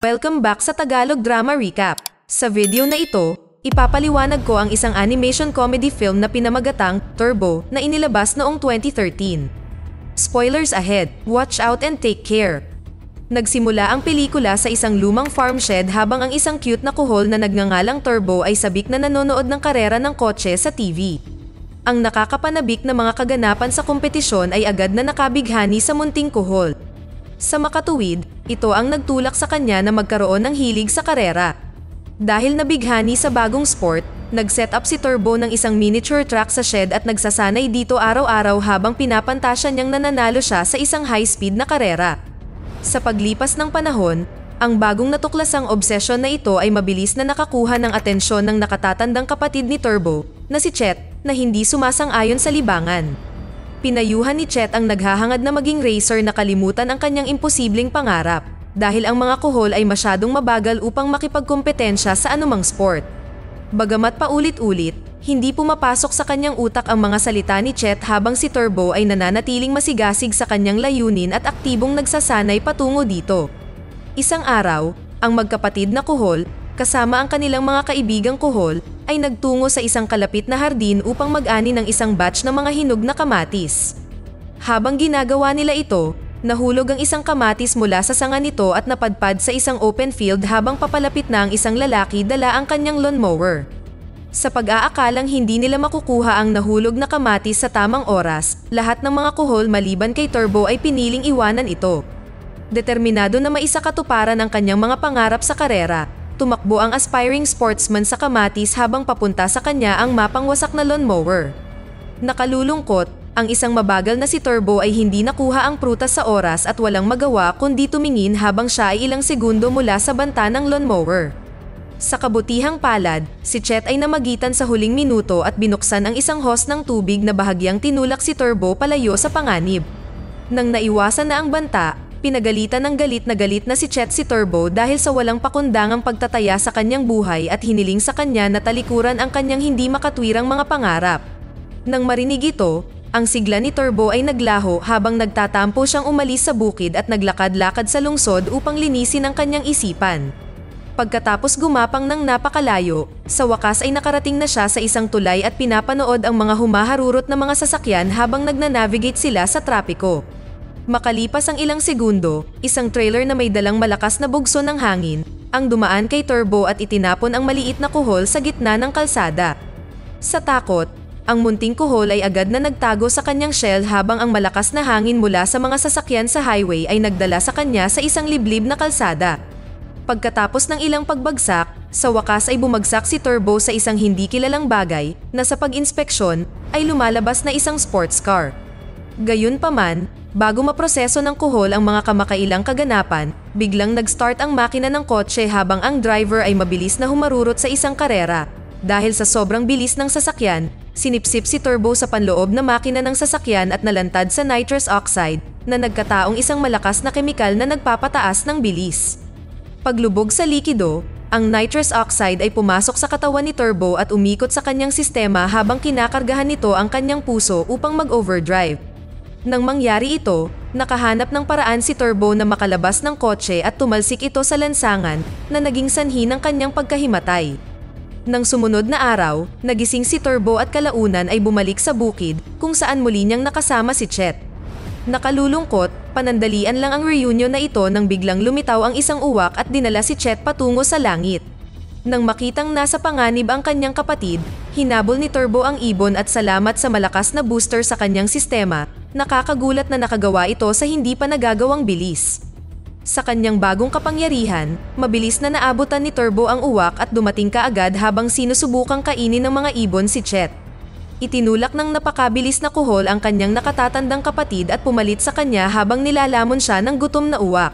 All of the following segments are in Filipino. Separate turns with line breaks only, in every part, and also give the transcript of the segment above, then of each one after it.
Welcome back sa Tagalog Drama Recap. Sa video na ito, ipapaliwanag ko ang isang animation comedy film na pinamagatang Turbo na inilabas noong 2013. Spoilers ahead, watch out and take care. Nagsimula ang pelikula sa isang lumang farm shed habang ang isang cute na kuhol na nagngangalang Turbo ay sabik na nanonood ng karera ng kotse sa TV. Ang nakakapanabik na mga kaganapan sa kompetisyon ay agad na nakabighani sa munting kuhol. Sa makatuwid, ito ang nagtulak sa kanya na magkaroon ng hilig sa karera. Dahil nabighani sa bagong sport, nag-set up si Turbo ng isang miniature track sa shed at nagsasanay dito araw-araw habang pinapantasya niyang nananalo siya sa isang high-speed na karera. Sa paglipas ng panahon, ang bagong natuklasang obsesyon na ito ay mabilis na nakakuha ng atensyon ng nakatatandang kapatid ni Turbo, na si Chet, na hindi sumasang-ayon sa libangan. Pinayuhan ni Chet ang naghahangad na maging racer na kalimutan ang kanyang imposibleng pangarap, dahil ang mga kuhol ay masyadong mabagal upang makipagkompetensya sa anumang sport. Bagamat paulit-ulit, hindi pumapasok sa kanyang utak ang mga salita ni Chet habang si Turbo ay nananatiling masigasig sa kanyang layunin at aktibong nagsasanay patungo dito. Isang araw, ang magkapatid na kuhol, kasama ang kanilang mga kaibigang kuhol, ay nagtungo sa isang kalapit na hardin upang mag-ani ng isang batch ng mga hinog na kamatis. Habang ginagawa nila ito, nahulog ang isang kamatis mula sa sanga nito at napadpad sa isang open field habang papalapit na ang isang lalaki dala ang kanyang lawnmower. Sa pag-aakalang hindi nila makukuha ang nahulog na kamatis sa tamang oras, lahat ng mga kuhol maliban kay Turbo ay piniling iwanan ito. Determinado na maisakatuparan ang kanyang mga pangarap sa karera, tumakbo ang aspiring sportsman sa kamatis habang papunta sa kanya ang mapangwasak na lawnmower. Nakalulungkot, ang isang mabagal na si Turbo ay hindi nakuha ang prutas sa oras at walang magawa kundi tumingin habang siya ay ilang segundo mula sa banta ng lawnmower. Sa kabutihang palad, si Chet ay namagitan sa huling minuto at binuksan ang isang hose ng tubig na bahagyang tinulak si Turbo palayo sa panganib. Nang naiwasan na ang banta, pinagalitan ng galit na si Chet si Turbo dahil sa walang pakundangang pagtataya sa kanyang buhay at hiniling sa kanya na talikuran ang kanyang hindi makatwirang mga pangarap. Nang marinig ito, ang sigla ni Turbo ay naglaho habang nagtatampo siyang umalis sa bukid at naglakad-lakad sa lungsod upang linisin ang kanyang isipan. Pagkatapos gumapang ng napakalayo, sa wakas ay nakarating na siya sa isang tulay at pinapanood ang mga humaharurot na mga sasakyan habang nagnanavigate sila sa trapiko. Makalipas ang ilang segundo, isang trailer na may dalang malakas na bugso ng hangin, ang dumaan kay Turbo at itinapon ang maliit na kuhol sa gitna ng kalsada. Sa takot, ang munting kuhol ay agad na nagtago sa kanyang shell habang ang malakas na hangin mula sa mga sasakyan sa highway ay nagdala sa kanya sa isang liblib na kalsada. Pagkatapos ng ilang pagbagsak, sa wakas ay bumagsak si Turbo sa isang hindi kilalang bagay na sa pag-inspeksyon ay lumalabas na isang sports car. Gayunpaman, bago maproseso ng kuhol ang mga kamakailang kaganapan, biglang nag-start ang makina ng kotse habang ang driver ay mabilis na humarurot sa isang karera. Dahil sa sobrang bilis ng sasakyan, sinipsip si Turbo sa panloob na makina ng sasakyan at nalantad sa nitrous oxide na nagkataong isang malakas na kemikal na nagpapataas ng bilis. Paglubog sa likido, ang nitrous oxide ay pumasok sa katawan ni Turbo at umikot sa kanyang sistema habang kinakargahan nito ang kanyang puso upang mag-overdrive. Nang mangyari ito, nakahanap ng paraan si Turbo na makalabas ng kotse at tumalsik ito sa lansangan na naging sanhi ng kanyang pagkahimatay. Nang sumunod na araw, nagising si Turbo at kalaunan ay bumalik sa bukid kung saan muli niyang nakasama si Chet. Nakalulungkot, panandalian lang ang reunion na ito nang biglang lumitaw ang isang uwak at dinala si Chet patungo sa langit. Nang makitang nasa panganib ang kanyang kapatid, hinabol ni Turbo ang ibon at salamat sa malakas na booster sa kanyang sistema, nakakagulat na nakagawa ito sa hindi pa nagagawang bilis. Sa kanyang bagong kapangyarihan, mabilis na naabutan ni Turbo ang uwak at dumating kaagad habang sinusubukang kainin ng mga ibon si Chet. Itinulak ng napakabilis na kuhol ang kanyang nakatatandang kapatid at pumalit sa kanya habang nilalamon siya ng gutom na uwak.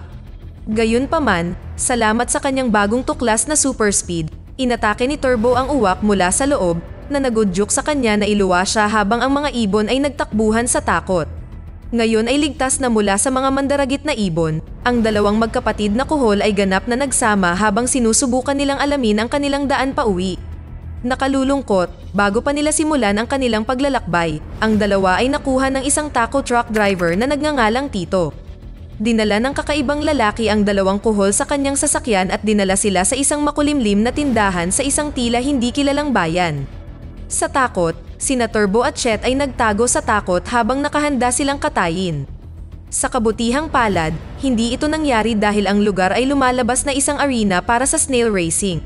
Gayunpaman, salamat sa kanyang bagong tuklas na super speed, inatake ni Turbo ang uwak mula sa loob, na nagudyok sa kanya na iluwa siya habang ang mga ibon ay nagtakbuhan sa takot. Ngayon ay ligtas na mula sa mga mandaragit na ibon, ang dalawang magkapatid na kuhol ay ganap na nagsama habang sinusubukan nilang alamin ang kanilang daan pauwi. Nakalulungkot, bago pa nila simulan ang kanilang paglalakbay, ang dalawa ay nakuha ng isang taco truck driver na nagngangalang Tito. dinala ng kakaibang lalaki ang dalawang kuhol sa kanyang sasakyan at dinala sila sa isang makulimlim na tindahan sa isang tila hindi kilalang bayan. Sa takot, sina Turbo at Chet ay nagtago sa takot habang nakahanda silang katayin. Sa kabutihang palad, hindi ito nangyari dahil ang lugar ay lumalabas na isang arena para sa snail racing.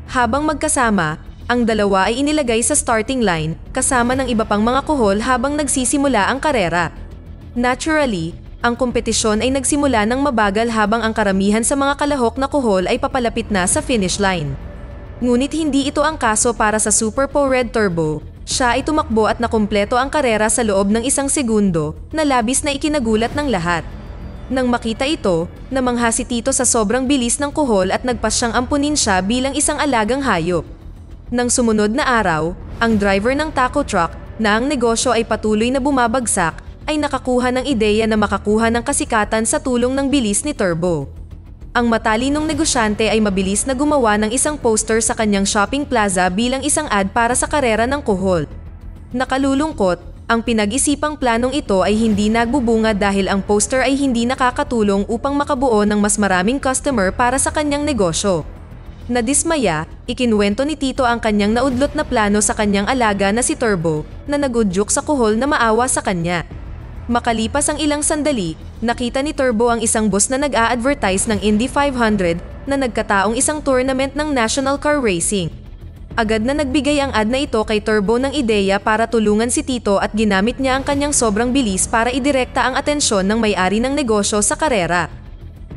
Habang magkasama, ang dalawa ay inilagay sa starting line kasama ng iba pang mga kuhol habang nagsisimula ang karera. Naturally, ang kompetisyon ay nagsimula ng mabagal habang ang karamihan sa mga kalahok na kuhol ay papalapit na sa finish line. Ngunit hindi ito ang kaso para sa Super Pow Red Turbo. Siya ay tumakbo at nakumpleto ang karera sa loob ng 1 segundo na labis na ikinagulat ng lahat. Nang makita ito, namangha si Tito sa sobrang bilis ng kuhol at nagpasyang ampunin siya bilang isang alagang hayop. Nang sumunod na araw, ang driver ng taco truck na ang negosyo ay patuloy na bumabagsak ay nakakuha ng ideya na makakuha ng kasikatan sa tulong ng bilis ni Turbo. Ang matalinong negosyante ay mabilis na gumawa ng isang poster sa kanyang shopping plaza bilang isang ad para sa karera ng kuhol. Nakalulungkot, ang pinag-isipang planong ito ay hindi nagbubunga dahil ang poster ay hindi nakakatulong upang makabuo ng mas maraming customer para sa kanyang negosyo. Nadismaya, ikinuwento ni Tito ang kanyang naudlot na plano sa kanyang alaga na si Turbo na nagudyok sa kuhol na maawa sa kanya. Makalipas ang ilang sandali, nakita ni Turbo ang isang boss na nag-a-advertise ng Indy 500 na nagkataong isang tournament ng National Car Racing. Agad na nagbigay ang ad na ito kay Turbo ng ideya para tulungan si Tito at ginamit niya ang kanyang sobrang bilis para idirekta ang atensyon ng may-ari ng negosyo sa karera.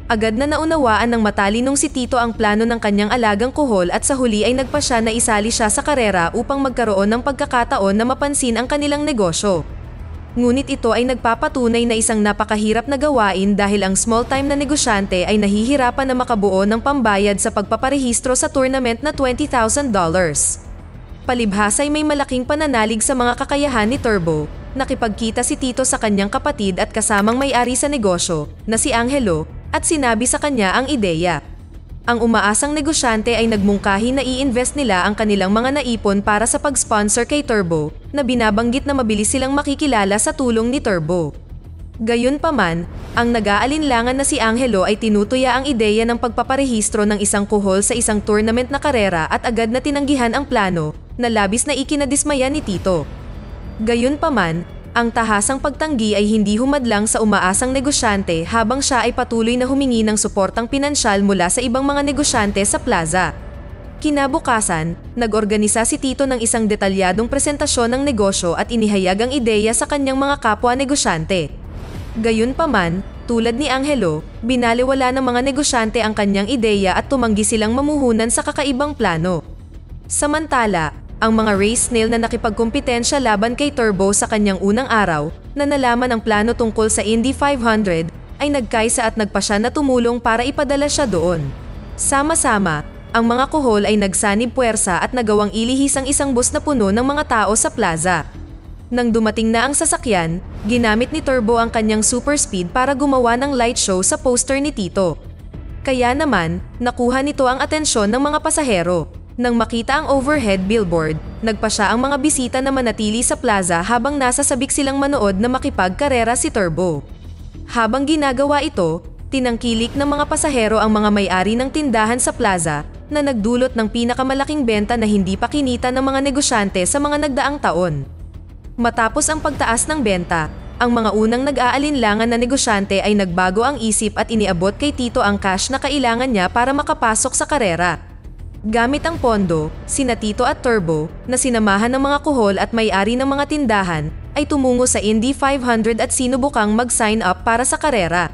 Agad na naunawaan ng matalinong si Tito ang plano ng kanyang alagang kuhol at sa huli ay nagpasya na isali siya sa karera upang magkaroon ng pagkakataon na mapansin ang kanilang negosyo. Ngunit ito ay nagpapatunay na isang napakahirap na gawain dahil ang small-time na negosyante ay nahihirapan na makabuo ng pambayad sa pagpaparehistro sa tournament na $20,000. Palibhas ay may malaking pananalig sa mga kakayahan ni Turbo. Nakipagkita si Tito sa kanyang kapatid at kasamang may-ari sa negosyo na si Angelo at sinabi sa kanya ang ideya. Ang umaasang negosyante ay nagmungkahi na i-invest nila ang kanilang mga naipon para sa pag-sponsor kay Turbo na binabanggit na mabilis silang makikilala sa tulong ni Turbo. Gayunpaman, ang nag-aalinlangan na si Angelo ay tinutuya ang ideya ng pagpaparehistro ng isang kuhol sa isang tournament na karera at agad na tinanggihan ang plano na labis na ikinadismaya ni Tito. Gayunpaman, ang tahasang pagtanggi ay hindi humadlang sa umaasang negosyante habang siya ay patuloy na humingi ng suportang pinansyal mula sa ibang mga negosyante sa plaza. Kinabukasan, nag-organisa si Tito ng isang detalyadong presentasyon ng negosyo at inihayag ang ideya sa kanyang mga kapwa negosyante. Gayunpaman, tulad ni Angelo, binaliwala ng mga negosyante ang kanyang ideya at tumanggi silang mamuhunan sa kakaibang plano. Samantala, ang mga race snail na nakipagkumpetensya laban kay Turbo sa kanyang unang araw na nalaman ang plano tungkol sa Indy 500 ay nagkaisa at nagpasya na tumulong para ipadala siya doon. Sama-sama, ang mga kuhol ay nagsanib puwersa at nagawang ilihis ang isang bus na puno ng mga tao sa plaza. Nang dumating na ang sasakyan, ginamit ni Turbo ang kanyang super speed para gumawa ng light show sa poster ni Tito. Kaya naman, nakuha nito ang atensyon ng mga pasahero. Nang makita ang overhead billboard, nagpasya ang mga bisita na manatili sa plaza habang nasa sabik silang manood na makipagkarera si Turbo. Habang ginagawa ito, tinangkilik ng mga pasahero ang mga may-ari ng tindahan sa plaza na nagdulot ng pinakamalaking benta na hindi pa kinita ng mga negosyante sa mga nagdaang taon. Matapos ang pagtaas ng benta, ang mga unang nag-aalinlangan na negosyante ay nagbago ang isip at iniabot kay Tito ang cash na kailangan niya para makapasok sa karera. Gamit ang pondo, sina Tito at Turbo, na sinamahan ng mga kuhol at may-ari ng mga tindahan, ay tumungo sa Indy 500 at sinubukang mag-sign up para sa karera.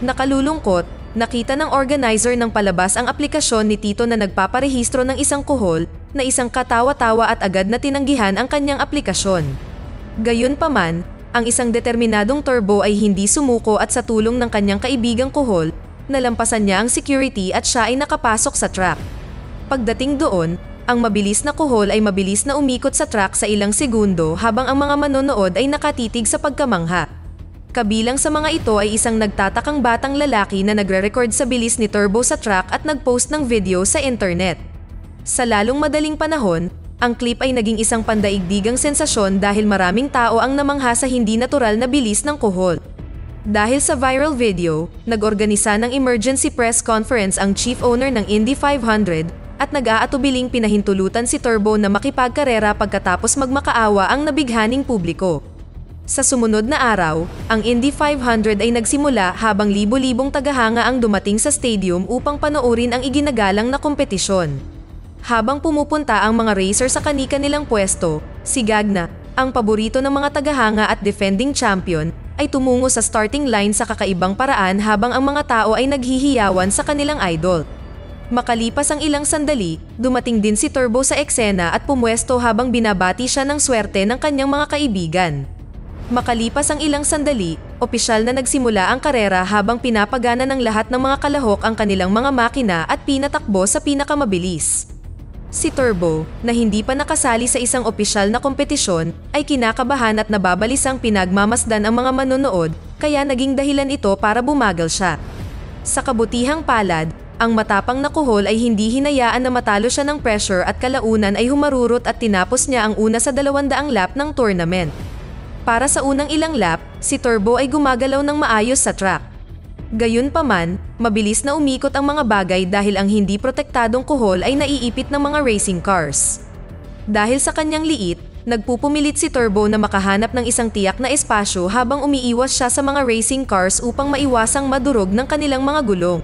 Nakalulungkot, nakita ng organizer ng palabas ang aplikasyon ni Tito na nagpaparehistro ng isang kuhol na isang katawa-tawa at agad na tinanggihan ang kanyang aplikasyon. Gayunpaman, ang isang determinadong Turbo ay hindi sumuko at sa tulong ng kanyang kaibigang kuhol, nalampasan niya ang security at siya ay nakapasok sa track. Pagdating doon, ang mabilis na kuhol ay mabilis na umikot sa track sa ilang segundo habang ang mga manonood ay nakatitig sa pagkamangha. Kabilang sa mga ito ay isang nagtatakang batang lalaki na nagre-record sa bilis ni Turbo sa track at nag-post ng video sa internet. Sa lalong madaling panahon, ang clip ay naging isang pandaigdigang sensasyon dahil maraming tao ang namangha sa hindi natural na bilis ng kuhol. Dahil sa viral video, nag-organisa ng emergency press conference ang chief owner ng Indy 500 at nag-aatubiling pinahintulutan si Turbo na makipagkarera pagkatapos magmakaawa ang nabighaning publiko. Sa sumunod na araw, ang Indy 500 ay nagsimula habang libo-libong tagahanga ang dumating sa stadium upang panoorin ang iginagalang na kompetisyon. Habang pumupunta ang mga racer sa kani-kanilang pwesto, si Gagna, ang paborito ng mga tagahanga at defending champion, ay tumungo sa starting line sa kakaibang paraan habang ang mga tao ay naghihiyawan sa kanilang idol. Makalipas ang ilang sandali, dumating din si Turbo sa eksena at pumwesto habang binabati siya ng swerte ng kanyang mga kaibigan. Makalipas ang ilang sandali, opisyal na nagsimula ang karera habang pinapagana ng lahat ng mga kalahok ang kanilang mga makina at pinatakbo sa pinakamabilis. Si Turbo, na hindi pa nakasali sa isang opisyal na kompetisyon, ay kinakabahan at nababalisang pinagmamasdan ang mga manonood, kaya naging dahilan ito para bumagal siya. Sa kabutihang palad, ang matapang na kuhol ay hindi hinayaan na matalo siya ng pressure at kalaunan ay humarurot at tinapos niya ang una sa 200 lap ng tournament. Para sa unang ilang lap, si Turbo ay gumagalaw ng maayos sa track. Gayunpaman, mabilis na umikot ang mga bagay dahil ang hindi protektadong kuhol ay naiipit ng mga racing cars. Dahil sa kanyang liit, nagpupumilit si Turbo na makahanap ng isang tiyak na espasyo habang umiiwas siya sa mga racing cars upang maiwasang madurog ng kanilang mga gulong.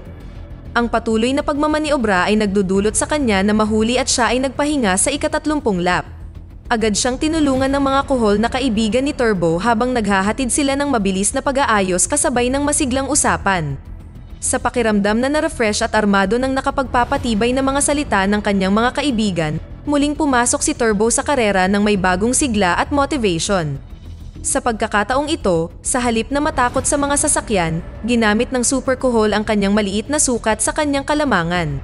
Ang patuloy na pagmamaniobra ay nagdudulot sa kanya na mahuli at siya ay nagpahinga sa ika-30 lap. Agad siyang tinulungan ng mga kuhol na kaibigan ni Turbo habang naghahatid sila ng mabilis na pag-aayos kasabay ng masiglang usapan. Sa pakiramdam na na-refresh at armado ng nakapagpapatibay na mga salita ng kanyang mga kaibigan, muling pumasok si Turbo sa karera ng may bagong sigla at motivation. Sa pagkakataong ito, sa halip na matakot sa mga sasakyan, ginamit ng super kuhol ang kanyang maliit na sukat sa kanyang kalamangan.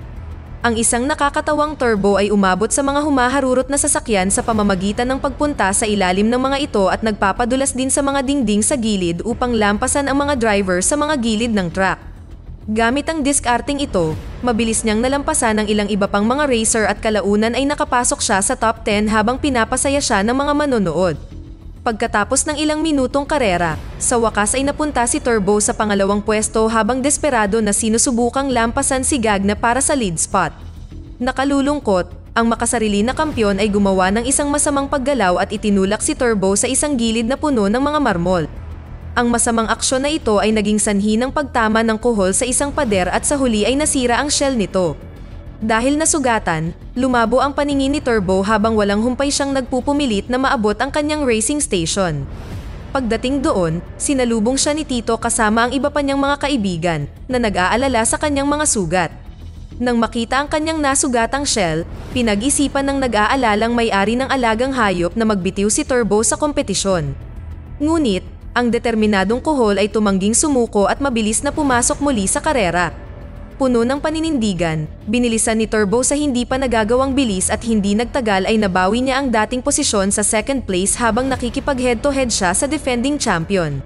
Ang isang nakakatawang turbo ay umabot sa mga humaharurot na sasakyan sa pamamagitan ng pagpunta sa ilalim ng mga ito at nagpapadulas din sa mga dingding sa gilid upang lampasan ang mga driver sa mga gilid ng track. Gamit ang diskarting ito, mabilis niyang nalampasan ang ilang iba pang mga racer at kalaunan ay nakapasok siya sa top 10 habang pinapasaya siya ng mga manonood. Pagkatapos ng ilang minutong karera, sa wakas ay napunta si Turbo sa pangalawang pwesto habang desperado na sinusubukang lampasan si Gagna para sa lead spot. Nakalulungkot, ang makasarili na kampyon ay gumawa ng isang masamang paggalaw at itinulak si Turbo sa isang gilid na puno ng mga marmol. Ang masamang aksyon na ito ay naging sanhi ng pagtama ng kuhol sa isang pader at sa huli ay nasira ang shell nito. Dahil nasugatan, lumabo ang paningin ni Turbo habang walang humpay siyang nagpupumilit na maabot ang kanyang racing station. Pagdating doon, sinalubong siya ni Tito kasama ang iba pa niyang mga kaibigan na nag-aalala sa kanyang mga sugat. Nang makita ang kanyang nasugatang shell, pinag-isipan ng nag-aalalang may-ari ng alagang hayop na magbitiw si Turbo sa kompetisyon. Ngunit, ang determinadong kuhol ay tumangging sumuko at mabilis na pumasok muli sa karera. Puno ng paninindigan, binilisan ni Turbo sa hindi pa nagagawang bilis at hindi nagtagal ay nabawi niya ang dating posisyon sa second place habang nakikipag head-to-head siya sa defending champion.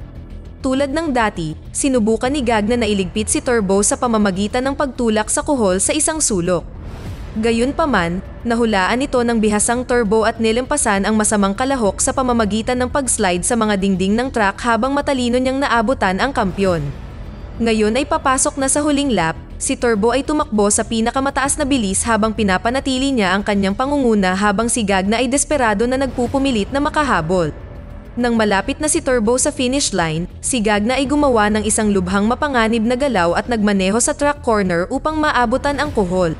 Tulad ng dati, sinubukan ni Gagna na iligpit si Turbo sa pamamagitan ng pagtulak sa kuhol sa isang sulok. Gayunpaman, nahulaan ito ng bihasang Turbo at nilampasan ang masamang kalahok sa pamamagitan ng pag-slide sa mga dingding ng track habang matalino niyang naabutan ang kampyon. Ngayon ay papasok na sa huling lap, si Turbo ay tumakbo sa pinakamataas na bilis habang pinapanatili niya ang kanyang pangunguna habang si Gagna ay desperado na nagpupumilit na makahabol. Nang malapit na si Turbo sa finish line, si Gagna ay gumawa ng isang lubhang mapanganib na galaw at nagmaneho sa track corner upang maabutan ang kuhol.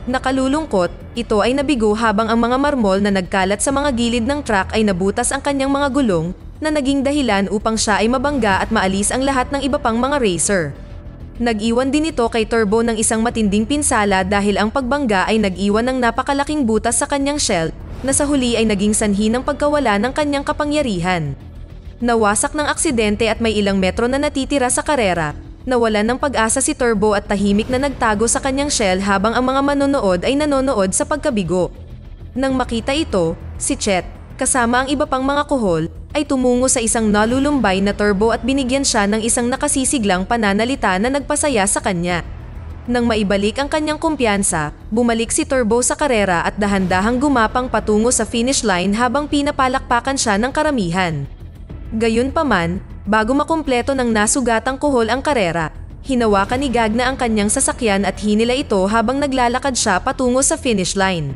Nakalulungkot, ito ay nabigo habang ang mga marmol na nagkalat sa mga gilid ng track ay nabutas ang kanyang mga gulong, na naging dahilan upang siya ay mabangga at maalis ang lahat ng iba pang mga racer. Nag-iwan din ito kay Turbo ng isang matinding pinsala dahil ang pagbangga ay nag-iwan ng napakalaking butas sa kanyang shell, na sa huli ay naging sanhi ng pagkawala ng kanyang kapangyarihan. Nawasak ng aksidente at may ilang metro na natitira sa karera, nawalan ng pag-asa si Turbo at tahimik na nagtago sa kanyang shell habang ang mga manonood ay nanonood sa pagkabigo. Nang makita ito, si Chet, kasama ang iba pang mga kuhol, ay tumungo sa isang nalulumbay na Turbo at binigyan siya ng isang nakasisiglang pananalita na nagpasaya sa kanya. Nang maibalik ang kanyang kumpiyansa, bumalik si Turbo sa karera at dahan-dahang gumapang patungo sa finish line habang pinapalakpakan siya ng karamihan. Gayunpaman, Bago makumpleto ng nasugatang kuhol ang karera, hinawakan ni Gagna ang kanyang sasakyan at hinila ito habang naglalakad siya patungo sa finish line.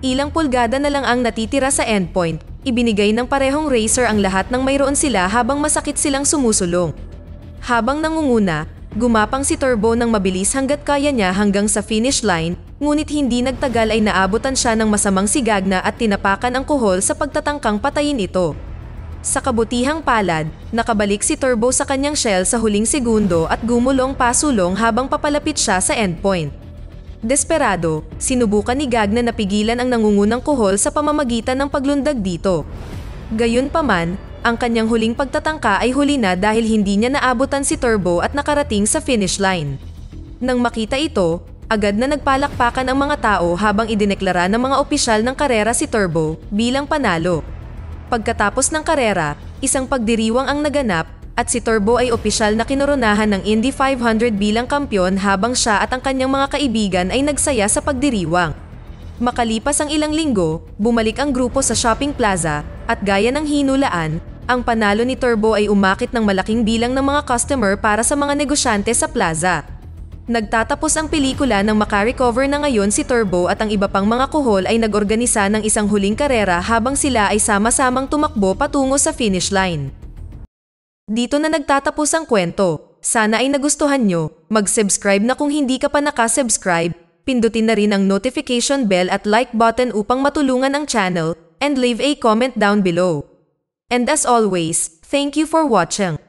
Ilang pulgada na lang ang natitira sa endpoint, ibinigay ng parehong racer ang lahat ng mayroon sila habang masakit silang sumusulong. Habang nangunguna, gumapang si Turbo ng mabilis hanggat kaya niya hanggang sa finish line, ngunit hindi nagtagal ay naabutan siya ng masamang si Gagna at tinapakan ang kuhol sa pagtatangkang patayin ito. Sa kabutihang palad, nakabalik si Turbo sa kanyang shell sa huling segundo at gumulong pasulong habang papalapit siya sa endpoint. Desperado, sinubukan ni Gagna na pigilan ang nangungunang kuhol sa pamamagitan ng paglundag dito. Gayunpaman, ang kanyang huling pagtatangka ay huli na dahil hindi niya naabutan si Turbo at nakarating sa finish line. Nang makita ito, agad na nagpalakpakan ang mga tao habang idineklara ng mga opisyal ng karera si Turbo bilang panalo. Pagkatapos ng karera, isang pagdiriwang ang naganap at si Turbo ay opisyal na kinoronahan ng Indy 500 bilang kampyon habang siya at ang kanyang mga kaibigan ay nagsaya sa pagdiriwang. Makalipas ang ilang linggo, bumalik ang grupo sa shopping plaza at gaya ng hinulaan, ang panalo ni Turbo ay umakit ng malaking bilang ng mga customer para sa mga negosyante sa plaza. Nagtatapos ang pelikula nang makarecover na ngayon si Turbo at ang iba pang mga kuhol ay nag-organisa ng isang huling karera habang sila ay sama-samang tumakbo patungo sa finish line. Dito na nagtatapos ang kwento. Sana ay nagustuhan nyo. Mag-subscribe na kung hindi ka pa nakasubscribe, pindutin na rin ang notification bell at like button upang matulungan ang channel, and leave a comment down below. And as always, thank you for watching.